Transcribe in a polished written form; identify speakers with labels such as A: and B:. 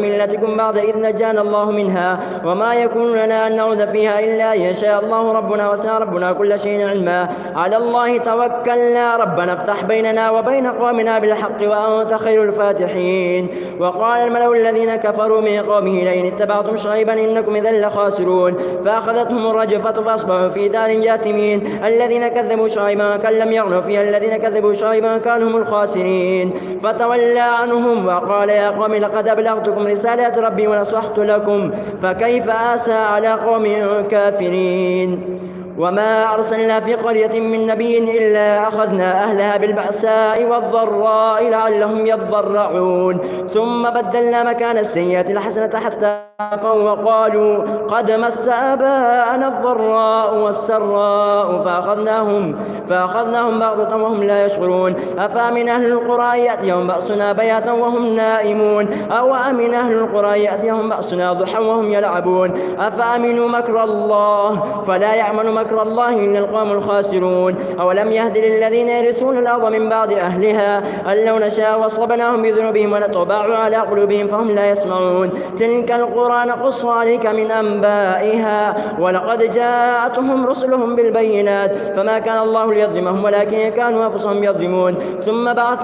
A: ملتكم بعد إذ نجانا الله منها وما يكون لنا أن نعود فيها إلا أن يشاء الله ربنا وسع ربنا كل شيء علما على الله توكلنا ربنا افتح بيننا وبين قومنا بالحق وأنت خير الفاتحين. وقال الملأ الذين كفروا من قومه لئن اتبعتم شعيبا إنكم إذا لخاسرون فأخذتهم الرجفة فأصبحوا في دار جاثمين. الذين كذبوا شعيبا كأن لم يغنوا فيها الذين كذبوا شعيبا كانوا هم الخاسرين. فتولى عنهم وقال يا قوم لقد أبلغتكم رسالات ربي ونصحت لكم فكيف آسى على قوم كافرين. وما أرسلنا في قرية من نبي إلا أخذنا أهلها بالبأساء والضراء لعلهم يضرعون ثم بدلنا مكان السيئة الحسنة حتى عفوا وقالوا قد مس آباءنا الضراء والسراء فأخذناهم بغتة وهم لا يشعرون. أفأمن أهل القرى يأتيهم بأسنا بياتا وهم نائمون أو أمن أهل القرى يأتيهم بأسنا ضحى وهم يلعبون. أفأمنوا مكر الله فلا يأمن مكر الله إلا القوم الخاسرون. أولم يهد للذين يرثون الأرض من بعد أهلها أن لو نشاء وأصبناهم بذنوبهم ونطبع على قلوبهم فهم لا يسمعون. تلك القرى نقص عليك من أنبائها ولقد جاءتهم رسلهم بالبينات فما كان الله ليظلمهم ولكن كانوا أنفسهم يظلمون. ثم بعث